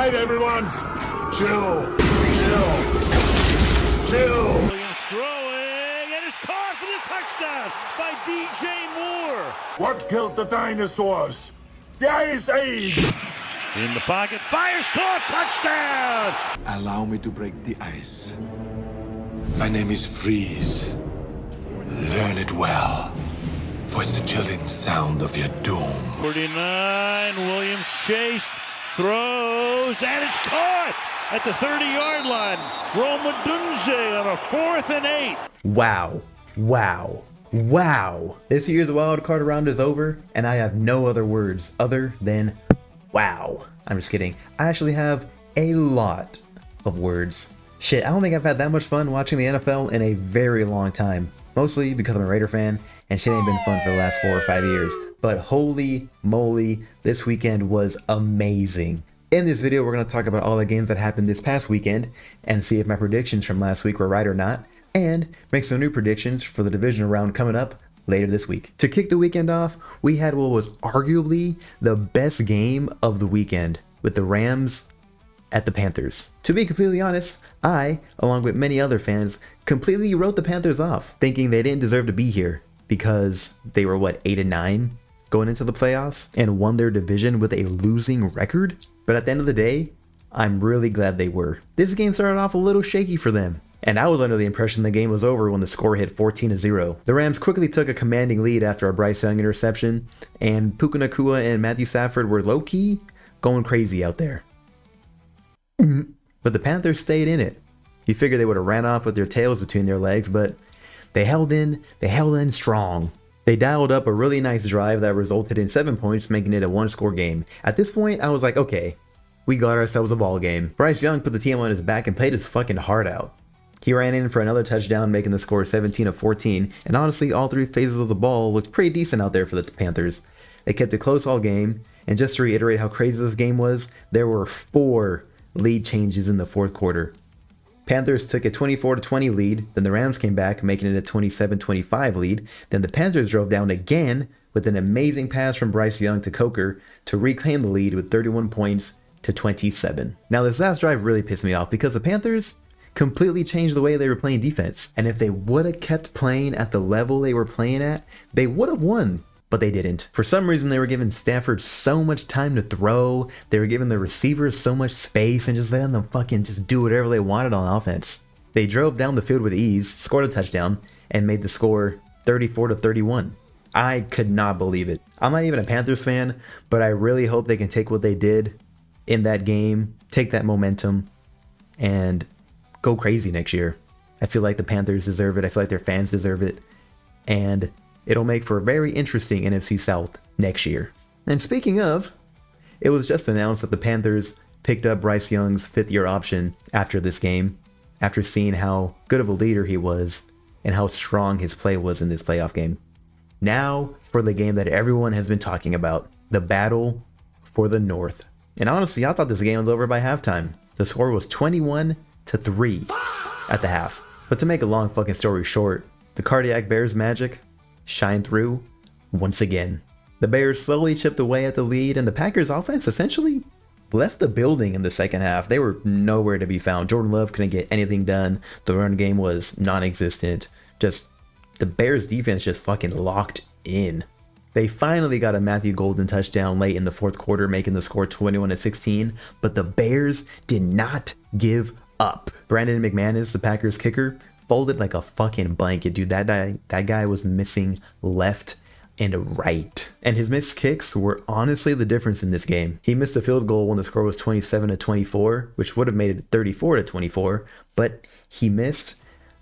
right, everyone. Chill. Williams throwing, and it's caught for the touchdown by DJ Moore. What killed the dinosaurs? The Ice Age. In the pocket, fires, caught, touchdown. Allow me to break the ice. My name is Freeze. Learn it well, for it's the chilling sound of your doom. 49, Williams chased, throws, and it's caught at the 30-yard line. Roma Dunze on a 4th and 8. Wow. This year's wild card round is over, and I have no other words other than wow. I'm just kidding. I actually have a lot of words. Shit, I don't think I've had that much fun watching the NFL in a very long time. Mostly because I'm a Raider fan, and shit ain't been fun for the last 4 or 5 years. But holy moly, this weekend was amazing. In this video, we're going to talk about all the games that happened this past weekend, and see if my predictions from last week were right or not, and make some new predictions for the divisional round coming up later this week. To kick the weekend off, we had what was arguably the best game of the weekend, with the Rams at the Panthers. To be completely honest, I, along with many other fans, completely wrote the Panthers off, thinking they didn't deserve to be here because they were, 8-9 going into the playoffs and won their division with a losing record? But at the end of the day, I'm really glad they were. This game started off a little shaky for them, and I was under the impression the game was over when the score hit 14-0. The Rams quickly took a commanding lead after a Bryce Young interception, and Puka Nacua and Matthew Stafford were low-key going crazy out there. But the Panthers stayed in it. You figured they would have ran off with their tails between their legs, but they held in strong. They dialed up a really nice drive that resulted in 7 points, making it a one-score game. At this point, I was like, okay, we got ourselves a ball game. Bryce Young put the team on his back and played his fucking heart out. He ran in for another touchdown, making the score 17-14, and honestly, all 3 phases of the ball looked pretty decent out there for the Panthers. They kept it close all game, and just to reiterate how crazy this game was, there were 4 lead changes in the fourth quarter. Panthers took a 24-20 lead, then the Rams came back, making it a 27-25 lead, then the Panthers drove down again with an amazing pass from Bryce Young to Coker to reclaim the lead with 31 points to 27. Now this last drive really pissed me off because the Panthers completely changed the way they were playing defense, and if they would have kept playing at the level they were playing at, they would have won. But they didn't. For some reason, they were giving Stafford so much time to throw. They were giving the receivers so much space and just letting them fucking just do whatever they wanted on offense. They drove down the field with ease, scored a touchdown, and made the score 34-31. I could not believe it. I'm not even a Panthers fan, but I really hope they can take what they did in that game, take that momentum, and go crazy next year. I feel like the Panthers deserve it. I feel like their fans deserve it. And it'll make for a very interesting NFC South next year. And speaking of, it was just announced that the Panthers picked up Bryce Young's 5th-year option after this game, after seeing how good of a leader he was and how strong his play was in this playoff game. Now for the game that everyone has been talking about, the battle for the North. And honestly, I thought this game was over by halftime. The score was 21-3 at the half. But to make a long fucking story short, the cardiac Bears magic shine through once again. The Bears slowly chipped away at the lead, and the Packers offense essentially left the building in the second half. They were nowhere to be found. Jordan Love couldn't get anything done. The run game was non-existent. Just the Bears defense just fucking locked in. They finally got a Matthew Golden touchdown late in the fourth quarter, making the score 21-16, but the Bears did not give up. Brandon McManus, the Packers kicker, folded like a fucking blanket, dude. That guy was missing left and right. And his missed kicks were honestly the difference in this game. He missed a field goal when the score was 27-24, which would have made it 34-24, but he missed.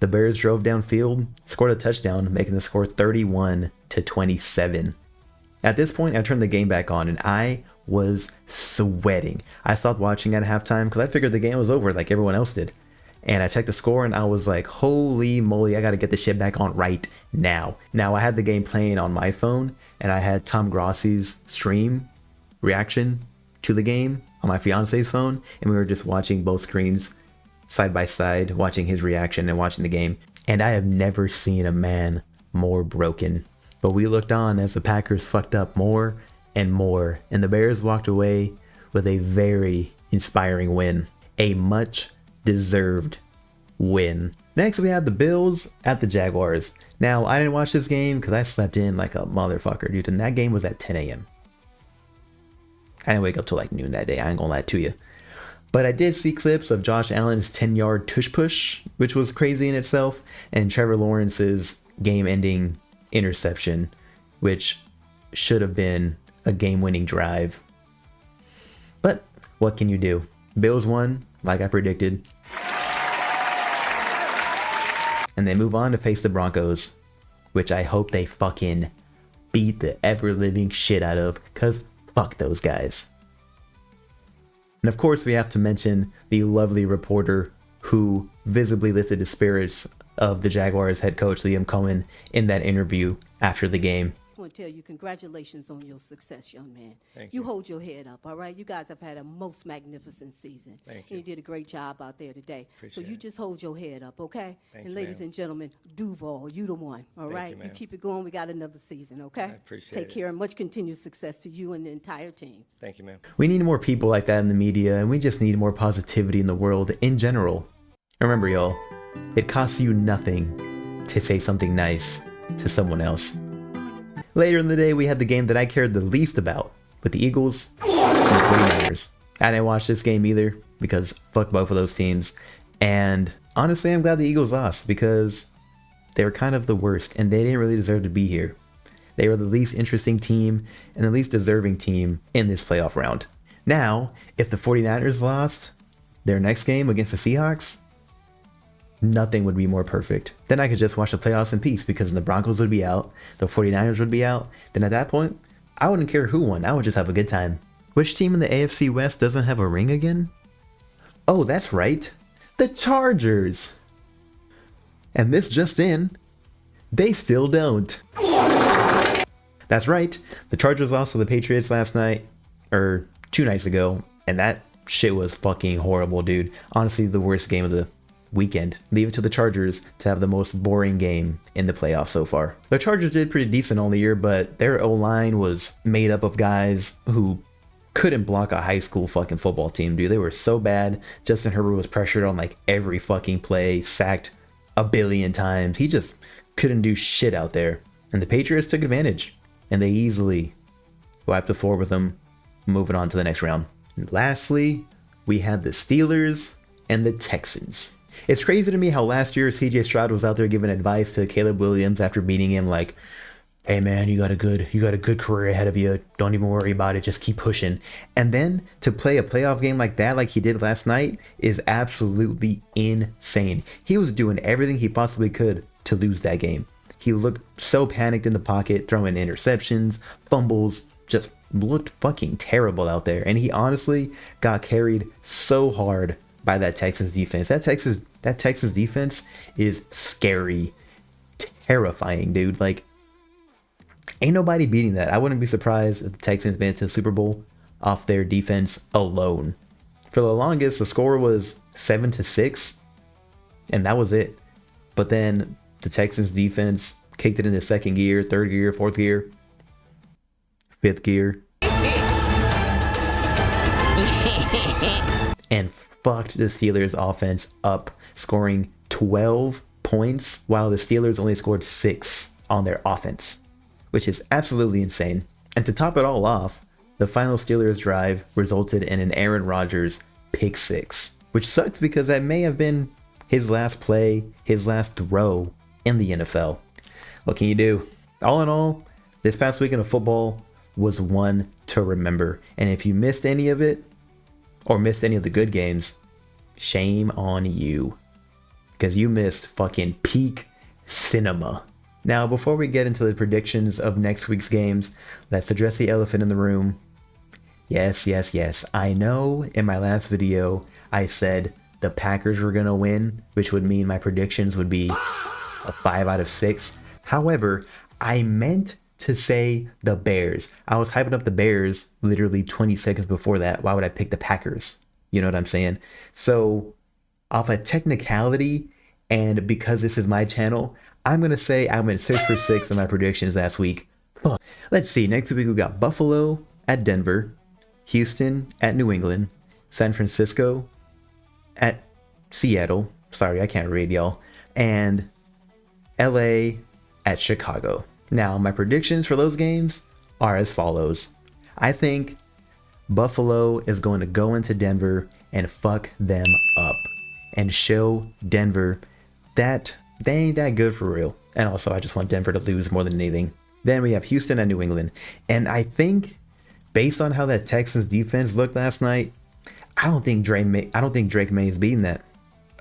The Bears drove downfield, scored a touchdown, making the score 31-27. At this point, I turned the game back on and I was sweating. I stopped watching at halftime because I figured the game was over like everyone else did. And I checked the score and I was like, holy moly, I got to get this shit back on right now. Now, I had the game playing on my phone and I had Tom Grossi's stream reaction to the game on my fiance's phone. And we were just watching both screens side by side, watching his reaction and watching the game. And I have never seen a man more broken. But we looked on as the Packers fucked up more and more. And the Bears walked away with a very, inspiring win. A much deserved win. Next, we had the Bills at the Jaguars. Now, I didn't watch this game because I slept in like a motherfucker, dude. And that game was at 10 a.m. I didn't wake up till like noon that day. I ain't gonna lie to you. But I did see clips of Josh Allen's 10-yard tush push, which was crazy in itself, and Trevor Lawrence's game-ending interception, which should have been a game-winning drive. But what can you do? Bills won, like I predicted. And they move on to face the Broncos, which I hope they fucking beat the ever-living shit out of, because fuck those guys. And of course, we have to mention the lovely reporter who visibly lifted the spirits of the Jaguars head coach Liam Cohen in that interview after the game. I want to tell you congratulations on your success, young man. Thank you. You hold your head up, all right? You guys have had a most magnificent season. Thank you. And you did a great job out there today. Appreciate so you it. just hold your head up, okay? Thank and you, ladies ma'am. and gentlemen, Duval, you the one, all Thank right? you, ma'am. keep it going. We got another season, okay? I appreciate Take it. care and much continued success to you and the entire team. Thank you, ma'am. We need more people like that in the media, and we just need more positivity in the world in general. Remember, y'all, it costs you nothing to say something nice to someone else. Later in the day, we had the game that I cared the least about, with the Eagles and the 49ers. I didn't watch this game either, because fuck both of those teams. And honestly, I'm glad the Eagles lost, because they were kind of the worst, and they didn't really deserve to be here. They were the least interesting team, and the least deserving team in this playoff round. Now, if the 49ers lost their next game against the Seahawks, nothing would be more perfect. Then I could just watch the playoffs in peace, because the Broncos would be out, the 49ers would be out. Then at that point, I wouldn't care who won. I would just have a good time. Which team in the AFC West doesn't have a ring again? Oh, that's right. The Chargers. And this just in, they still don't. That's right. The Chargers lost to the Patriots last night, or 2 nights ago, and that shit was fucking horrible, dude. Honestly, the worst game of the weekend. Leave it to the Chargers to have the most boring game in the playoffs so far. The Chargers did pretty decent all the year, but their O-line was made up of guys who couldn't block a high school fucking football team, dude. They were so bad. Justin Herbert was pressured on like every fucking play, sacked a billion times. He just couldn't do shit out there. And the Patriots took advantage, and they easily wiped the floor with them, moving on to the next round. And lastly, we had the Steelers and the Texans. It's crazy to me how last year CJ Stroud was out there giving advice to Caleb Williams after beating him, like, hey man, you got a good career ahead of you. Don't even worry about it. Just keep pushing. And then to play a playoff game like that, like he did last night, is absolutely insane. He was doing everything he possibly could to lose that game. He looked so panicked in the pocket, throwing interceptions, fumbles, just looked fucking terrible out there. And he honestly got carried so hard by that Texans defense. That Texas defense is scary, terrifying, dude. Like, ain't nobody beating that. I wouldn't be surprised if the Texans made it to the Super Bowl off their defense alone. For the longest, the score was 7-6, and that was it. But then the Texans defense kicked it into second gear, third gear, fourth gear, fifth gear, and fucked the Steelers offense up, scoring 12 points while the Steelers only scored 6 on their offense, which is absolutely insane. And to top it all off, the final Steelers drive resulted in an Aaron Rodgers pick 6, which sucks because that may have been his last play, his last throw in the NFL. What can you do? All in all, this past weekend of football was one to remember. And if you missed any of it, or missed any of the good games, shame on you, because you missed fucking peak cinema. Now, before we get into the predictions of next week's games, let's address the elephant in the room. Yes, I know in my last video, I said the Packers were gonna win, which would mean my predictions would be a 5 out of 6. However, I meant to say the Bears. I was hyping up the Bears literally 20 seconds before that. Why would I pick the Packers? You know what I'm saying? So, off a technicality, and because this is my channel, I'm going to say I went 6 for 6 in my predictions last week. Fuck. Let's see. Next week we got Buffalo at Denver, Houston at New England, San Francisco at Seattle. Sorry, I can't read, y'all. And LA at Chicago. Now, my predictions for those games are as follows. I think Buffalo is going to go into Denver and fuck them up and show Denver that they ain't that good for real. And also, I just want Denver to lose more than anything. Then we have Houston and New England. And I think, based on how that Texans defense looked last night, I don't think Drake May is beating that.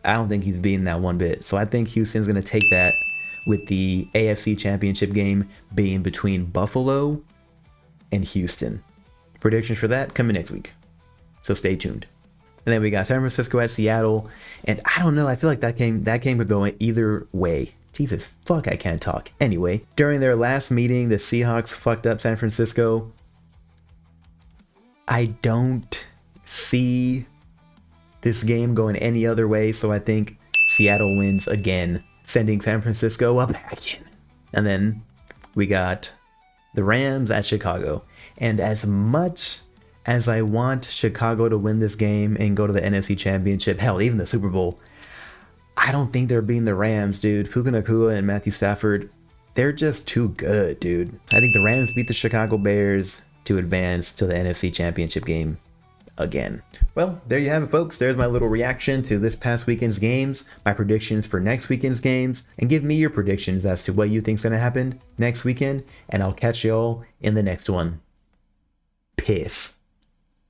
I don't think he's beating that one bit. So I think Houston's going to take that, with the AFC Championship game being between Buffalo and Houston. Predictions for that coming next week. So stay tuned. And then we got San Francisco at Seattle. And I don't know, I feel like that game could go either way. Jesus fuck, I can't talk. Anyway, during their last meeting, the Seahawks fucked up San Francisco. I don't see this game going any other way, so I think Seattle wins again, sending San Francisco up again. And then we got the Rams at Chicago. And as much as I want Chicago to win this game and go to the NFC Championship, hell, even the Super Bowl, I don't think they're beating the Rams, dude. Puka Nacua and Matthew Stafford, they're just too good, dude. I think the Rams beat the Chicago Bears to advance to the NFC Championship game again. Well, there you have it, folks. There's my little reaction to this past weekend's games, my predictions for next weekend's games, and give me your predictions as to what you think's gonna happen next weekend, and I'll catch y'all in the next one. Peace.